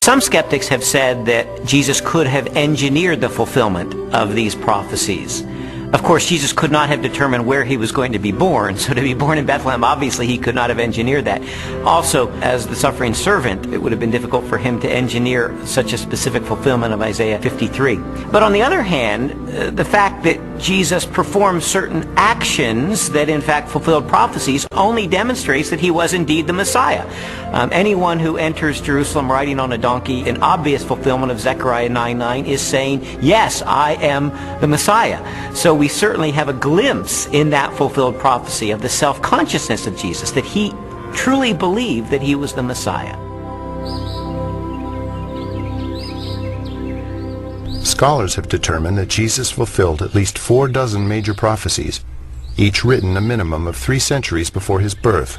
Some skeptics have said that Jesus could have engineered the fulfillment of these prophecies. Of course, Jesus could not have determined where he was going to be born, so to be born in Bethlehem, obviously he could not have engineered that. Also, as the suffering servant, it would have been difficult for him to engineer such a specific fulfillment of Isaiah 53. But on the other hand, the fact that Jesus performed certain actions that in fact fulfilled prophecies only demonstrates that he was indeed the Messiah. Anyone who enters Jerusalem riding on a donkey in obvious fulfillment of Zechariah 9:9 is saying, yes, I am the Messiah. So we certainly have a glimpse in that fulfilled prophecy of the self-consciousness of Jesus, that he truly believed that he was the Messiah. Scholars have determined that Jesus fulfilled at least 4 major prophecies, each written a minimum of 3 centuries before his birth.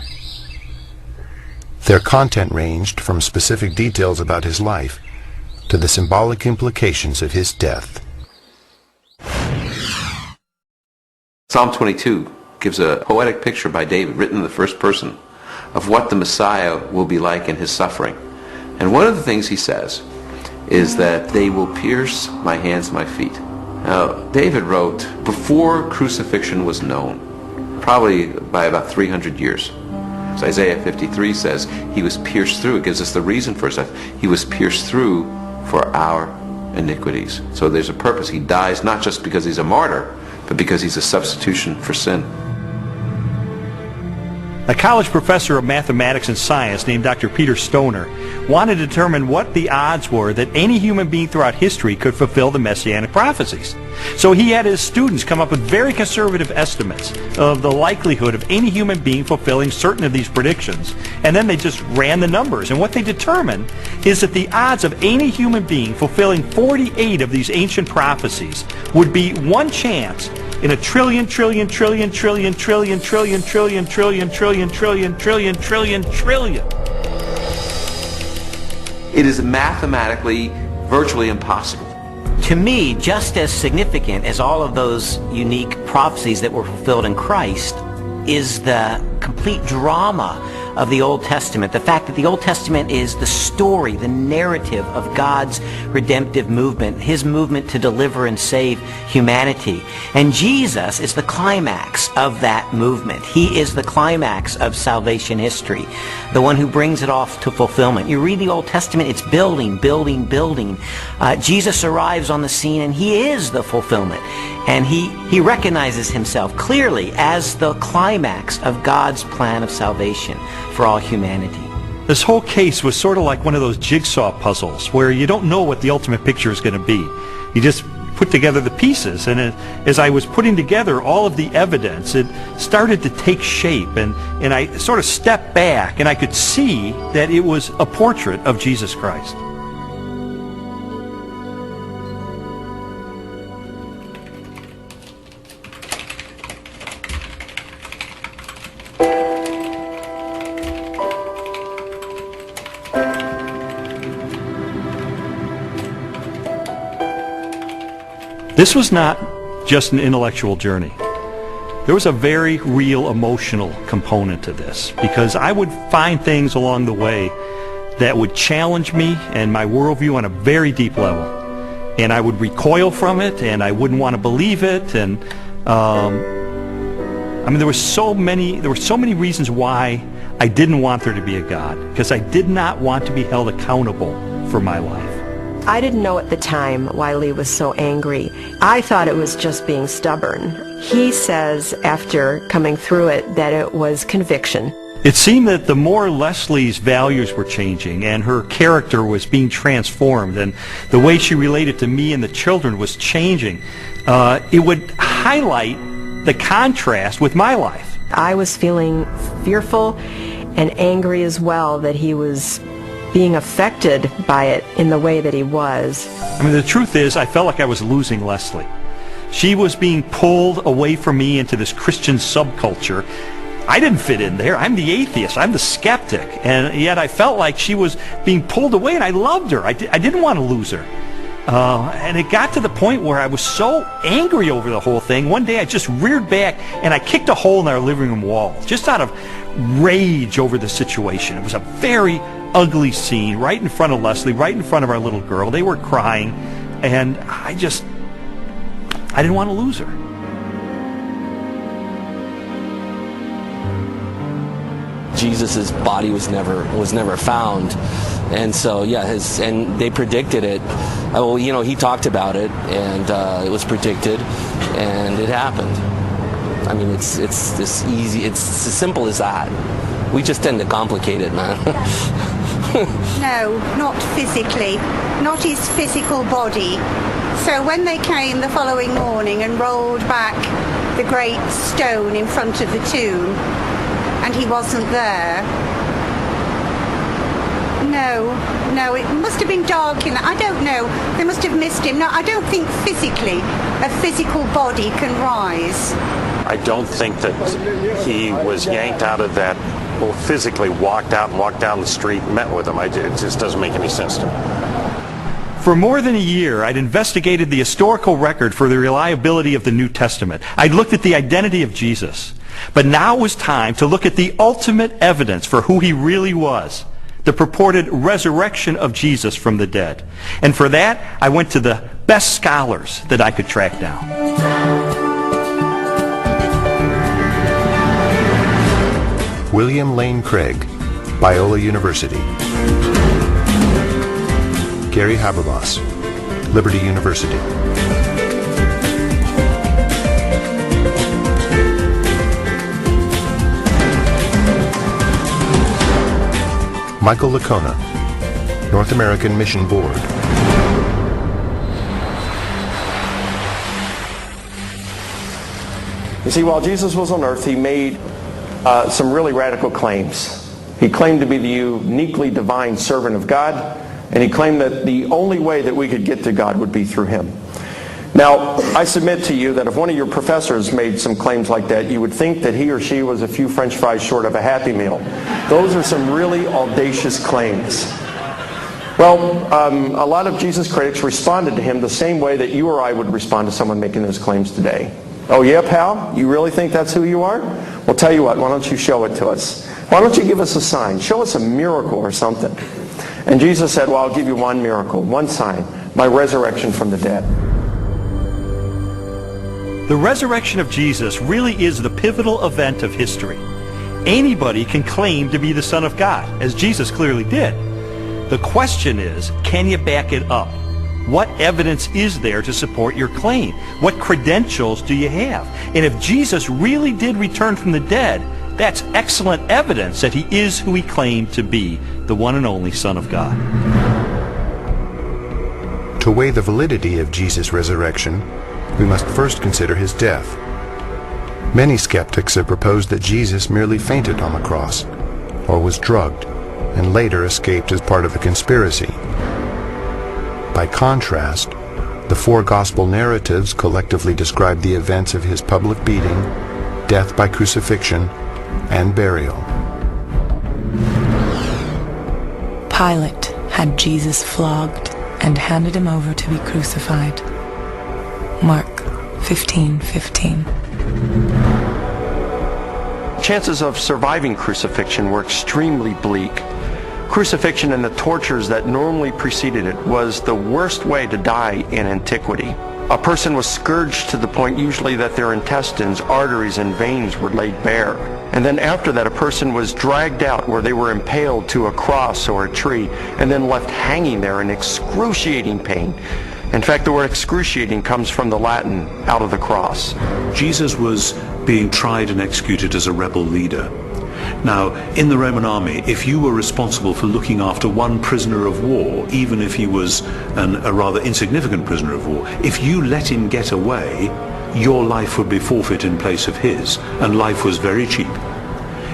Their content ranged from specific details about his life to the symbolic implications of his death. Psalm 22 gives a poetic picture by David, written in the first person, of what the Messiah will be like in his suffering. And one of the things he says is that they will pierce my hands and my feet. Now, David wrote before crucifixion was known, probably by about 300 years. So Isaiah 53 says he was pierced through. It gives us the reason for his death. He was pierced through for our iniquities. So there's a purpose. He dies not just because he's a martyr, but because he's a substitution for sin. A college professor of mathematics and science named Dr. Peter Stoner wanted to determine what the odds were that any human being throughout history could fulfill the messianic prophecies. So he had his students come up with very conservative estimates of the likelihood of any human being fulfilling certain of these predictions. And then they just ran the numbers. And what they determined is that the odds of any human being fulfilling 48 of these ancient prophecies would be 1 chance in a trillion. It is mathematically virtually impossible. To me, just as significant as all of those unique prophecies that were fulfilled in Christ is the complete drama of the Old Testament. The fact that the Old Testament is the story, the narrative of God's redemptive movement, his movement to deliver and save humanity. And Jesus is the climax of that movement. He is the climax of salvation history, the one who brings it off to fulfillment. You read the Old Testament, it's building. Jesus arrives on the scene and he is the fulfillment. And he recognizes himself clearly as the climax of God's plan of salvation for all humanity. This whole case was sort of like one of those jigsaw puzzles where you don't know what the ultimate picture is going to be. You just put together the pieces, and as I was putting together all of the evidence, it started to take shape, and I sort of stepped back and I could see that it was a portrait of Jesus Christ. This was not just an intellectual journey. There was a very real emotional component to this, because I would find things along the way that would challenge me and my worldview on a very deep level. And I would recoil from it, and I wouldn't want to believe it. And there were so many reasons why I didn't want there to be a God, because I did not want to be held accountable for my life. I didn't know at the time why Lee was so angry. I thought it was just being stubborn. He says, after coming through it, that it was conviction. It seemed that the more Leslie's values were changing and her character was being transformed and the way she related to me and the children was changing, it would highlight the contrast with my life. I was feeling fearful and angry as well that he was being affected by it in the way that he was. The truth is, I felt like I was losing Leslie. She was being pulled away from me into this Christian subculture. I didn't fit in there. I'm the atheist. I'm the skeptic. And yet I felt like she was being pulled away, and I loved her. I didn't want to lose her. And it got to the point where I was so angry over the whole thing. One day I just reared back and I kicked a hole in our living room wall, just out of rage over the situation. It was a very ugly scene right in front of Leslie, right in front of our little girl. They were crying, and I didn't want to lose her. Jesus' body was never found, and so and they predicted it. Well, he talked about it, and it was predicted, and it happened. I mean, it's this easy. It's as simple as that. We just tend to complicate it, man. No, not physically, not his physical body. So when they came the following morning and rolled back the great stone in front of the tomb, and he wasn't there. No, it must have been dark in that. I don't know. They must have missed him. No, I don't think physically a physical body can rise. I don't think that he was yanked out of that, or physically walked out and walked down the street and met with him. It just doesn't make any sense to me. For more than a year, I'd investigated the historical record for the reliability of the New Testament. I'd looked at the identity of Jesus. But now it was time to look at the ultimate evidence for who he really was, the purported resurrection of Jesus from the dead. And for that, I went to the best scholars that I could track down. William Lane Craig, Biola University. Gary Habermas, Liberty University. Michael Licona, North American Mission Board. You see, while Jesus was on earth, he made some really radical claims. He claimed to be the uniquely divine servant of God, and he claimed that the only way that we could get to God would be through him. Now, I submit to you that if one of your professors made some claims like that, you would think that he or she was a few French fries short of a Happy Meal. Those are some really audacious claims. Well, a lot of Jesus critics responded to him the same way that you or I would respond to someone making those claims today. Oh yeah, pal? You really think that's who you are? Well, tell you what, why don't you show it to us? Why don't you give us a sign? Show us a miracle or something. And Jesus said, well, I'll give you one miracle, one sign, my resurrection from the dead. The resurrection of Jesus really is the pivotal event of history. Anybody can claim to be the Son of God, as Jesus clearly did. The question is, can you back it up? What evidence is there to support your claim? What credentials do you have? And if Jesus really did return from the dead, that's excellent evidence that he is who he claimed to be, the one and only Son of God. To weigh the validity of Jesus' resurrection, we must first consider his death. Many skeptics have proposed that Jesus merely fainted on the cross, or was drugged, and later escaped as part of a conspiracy. By contrast, the four gospel narratives collectively describe the events of his public beating, death by crucifixion, and burial. Pilate had Jesus flogged and handed him over to be crucified. Mark 15:15. Chances of surviving crucifixion were extremely bleak. Crucifixion and the tortures that normally preceded it was the worst way to die in antiquity. A person was scourged to the point usually that their intestines, arteries, and veins were laid bare. And then after that, a person was dragged out where they were impaled to a cross or a tree and then left hanging there in excruciating pain. In fact, the word excruciating comes from the Latin, out of the cross. Jesus was being tried and executed as a rebel leader. Now, in the Roman army, if you were responsible for looking after one prisoner of war, even if he was a rather insignificant prisoner of war, if you let him get away, your life would be forfeit in place of his, and life was very cheap.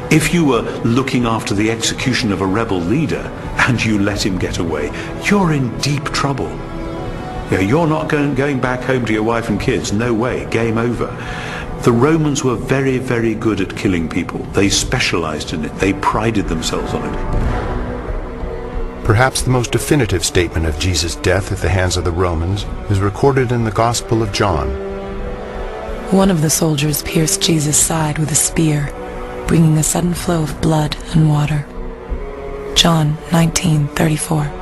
If you were looking after the execution of a rebel leader and you let him get away, you're in deep trouble. You're not going back home to your wife and kids. No way. Game over. The Romans were very, very good at killing people. They specialized in it. They prided themselves on it. Perhaps the most definitive statement of Jesus' death at the hands of the Romans is recorded in the Gospel of John. One of the soldiers pierced Jesus' side with a spear, bringing a sudden flow of blood and water. John 19:34.